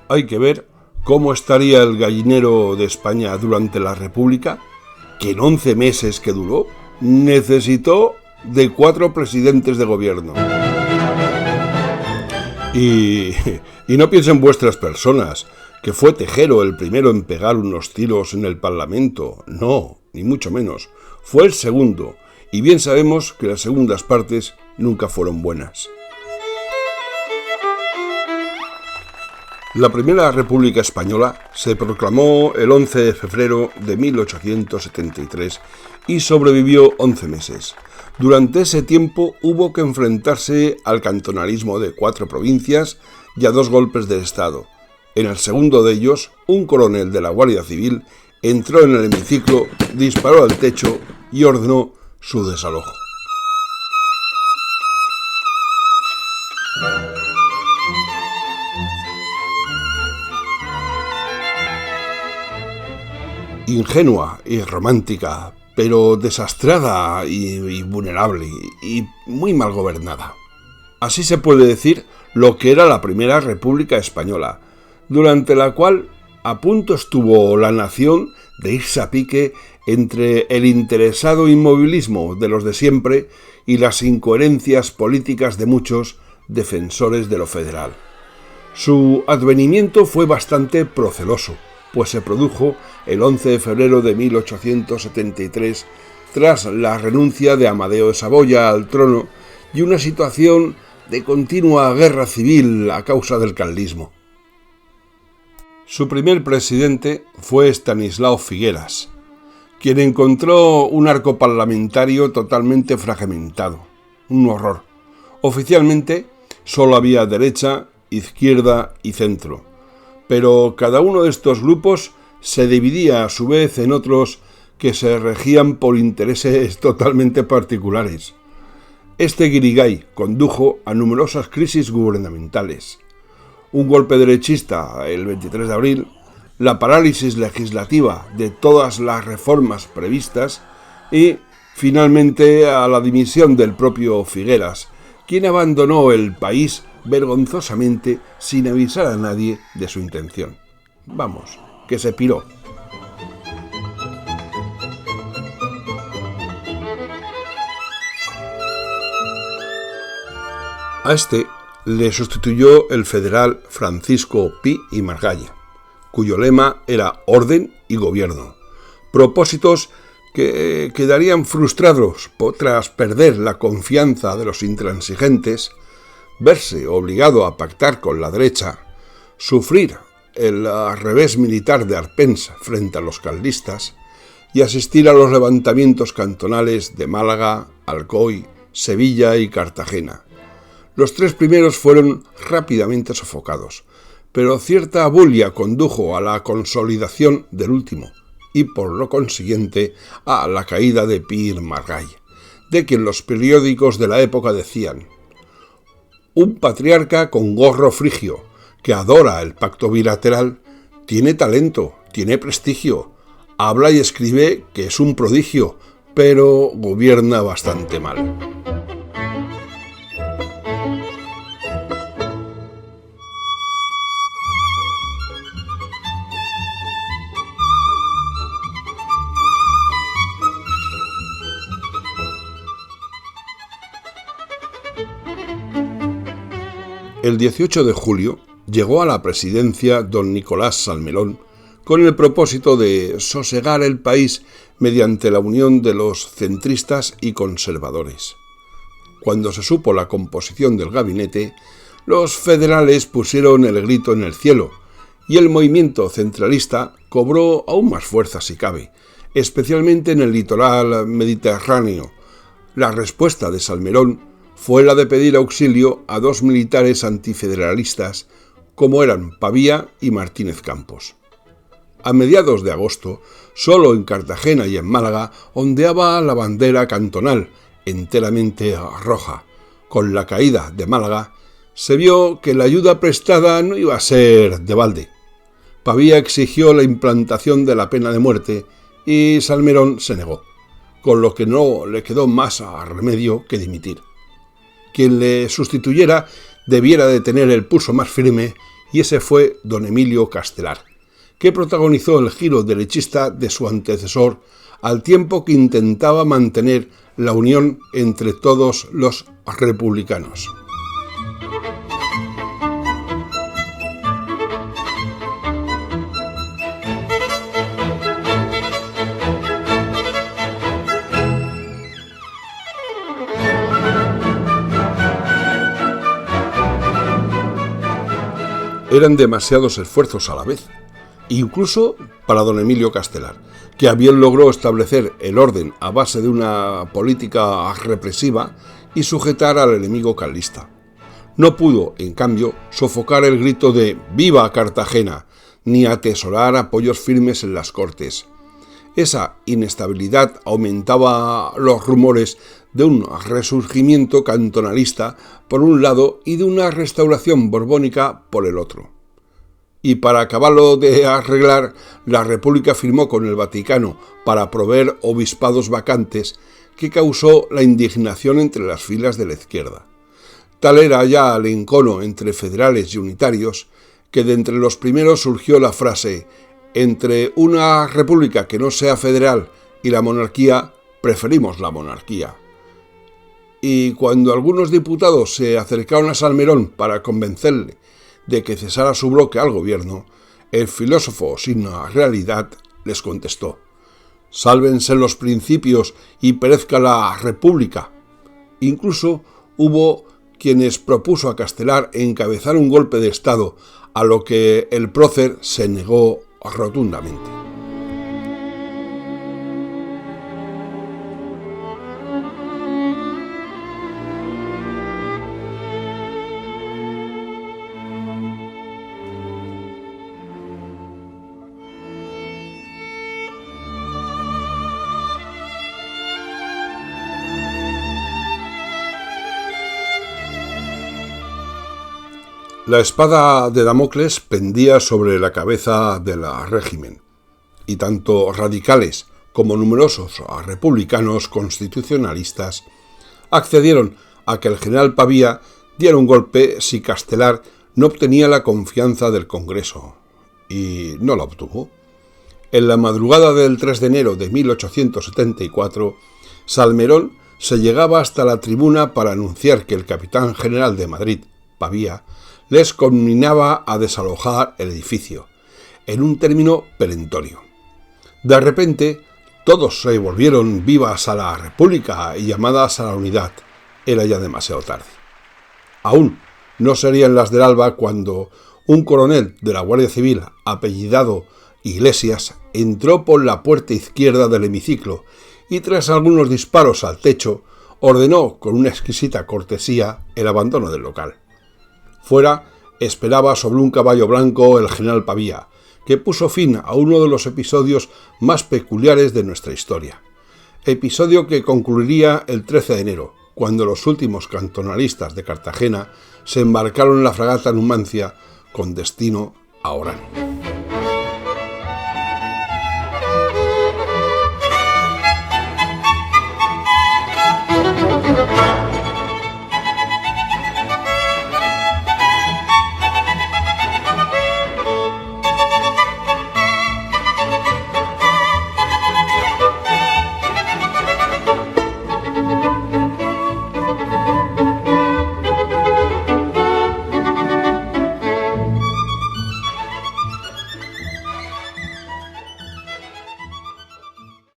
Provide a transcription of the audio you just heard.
Hay que ver cómo estaría el gallinero de España durante la República, que en 11 meses que duró, necesitó de 4 presidentes de gobierno. Y no piensen vuestras personas, que fue Tejero el primero en pegar unos tiros en el Parlamento. No, ni mucho menos. Fue el segundo, y bien sabemos que las segundas partes nunca fueron buenas. La Primera República Española se proclamó el 11 de febrero de 1873 y sobrevivió 11 meses. Durante ese tiempo hubo que enfrentarse al cantonalismo de 4 provincias y a 2 golpes de Estado. En el segundo de ellos, un coronel de la Guardia Civil entró en el hemiciclo, disparó al techo y ordenó su desalojo. Ingenua y romántica, pero desastrada y vulnerable y muy mal gobernada. Así se puede decir lo que era la Primera República Española, durante la cual a punto estuvo la nación de irse a pique entre el interesado inmovilismo de los de siempre y las incoherencias políticas de muchos defensores de lo federal. Su advenimiento fue bastante proceloso, pues se produjo el 11 de febrero de 1873 tras la renuncia de Amadeo de Saboya al trono y una situación de continua guerra civil a causa del carlismo. Su primer presidente fue Estanislao Figueras, quien encontró un arco parlamentario totalmente fragmentado, un horror. Oficialmente solo había derecha, izquierda y centro, pero cada uno de estos grupos se dividía a su vez en otros que se regían por intereses totalmente particulares. Este guirigay condujo a numerosas crisis gubernamentales, un golpe derechista el 23 de abril, la parálisis legislativa de todas las reformas previstas y, finalmente, a la dimisión del propio Figueras, quien abandonó el país vergonzosamente sin avisar a nadie de su intención. Vamos, que se piró. A este le sustituyó el federal Francisco Pi y Margalla, cuyo lema era orden y gobierno, propósitos que quedarían frustrados tras perder la confianza de los intransigentes, verse obligado a pactar con la derecha, sufrir el revés militar de Arpens frente a los carlistas y asistir a los levantamientos cantonales de Málaga, Alcoy, Sevilla y Cartagena. Los 3 primeros fueron rápidamente sofocados, pero cierta abulia condujo a la consolidación del último y, por lo consiguiente, a la caída de Pi y Margall, de quien los periódicos de la época decían: un patriarca con gorro frigio, que adora el pacto bilateral, tiene talento, tiene prestigio, habla y escribe que es un prodigio, pero gobierna bastante mal. El 18 de julio llegó a la presidencia don Nicolás Salmerón con el propósito de sosegar el país mediante la unión de los centristas y conservadores. Cuando se supo la composición del gabinete, los federales pusieron el grito en el cielo y el movimiento centralista cobró aún más fuerza si cabe, especialmente en el litoral mediterráneo. La respuesta de Salmerón fue la de pedir auxilio a 2 militares antifederalistas como eran Pavía y Martínez Campos. A mediados de agosto, solo en Cartagena y en Málaga ondeaba la bandera cantonal, enteramente roja. Con la caída de Málaga, se vio que la ayuda prestada no iba a ser de balde. Pavía exigió la implantación de la pena de muerte y Salmerón se negó, con lo que no le quedó más remedio que dimitir. Quien le sustituyera debiera de tener el pulso más firme y ese fue don Emilio Castelar, que protagonizó el giro derechista de su antecesor al tiempo que intentaba mantener la unión entre todos los republicanos. Eran demasiados esfuerzos a la vez, incluso para don Emilio Castelar, que a bien logró establecer el orden a base de una política represiva y sujetar al enemigo carlista. No pudo, en cambio, sofocar el grito de ¡Viva Cartagena!, ni atesorar apoyos firmes en las Cortes. Esa inestabilidad aumentaba los rumores de un resurgimiento cantonalista por un lado y de una restauración borbónica por el otro. Y para acabarlo de arreglar, la República firmó con el Vaticano para proveer obispados vacantes, que causó la indignación entre las filas de la izquierda. Tal era ya el encono entre federales y unitarios, que de entre los primeros surgió la frase: entre una república que no sea federal y la monarquía, preferimos la monarquía. Y cuando algunos diputados se acercaron a Salmerón para convencerle de que cesara su bloque al gobierno, el filósofo sin realidad les contestó: sálvense los principios y perezca la república. Incluso hubo quienes propuso a Castelar encabezar un golpe de estado, a lo que el prócer se negó rotundamente. La espada de Damocles pendía sobre la cabeza del régimen, y tanto radicales como numerosos republicanos constitucionalistas accedieron a que el general Pavía diera un golpe si Castelar no obtenía la confianza del Congreso, y no la obtuvo. En la madrugada del 3 de enero de 1874, Salmerón se llegaba hasta la tribuna para anunciar que el capitán general de Madrid, Pavía, les conminaba a desalojar el edificio, en un término perentorio. De repente, todos se volvieron vivas a la República y llamadas a la unidad. Era ya demasiado tarde. Aún no serían las del alba cuando un coronel de la Guardia Civil, apellidado Iglesias, entró por la puerta izquierda del hemiciclo y, tras algunos disparos al techo, ordenó con una exquisita cortesía el abandono del local. Fuera esperaba sobre un caballo blanco el general Pavía, que puso fin a uno de los episodios más peculiares de nuestra historia. Episodio que concluiría el 13 de enero, cuando los últimos cantonalistas de Cartagena se embarcaron en la fragata Numancia con destino a Orán.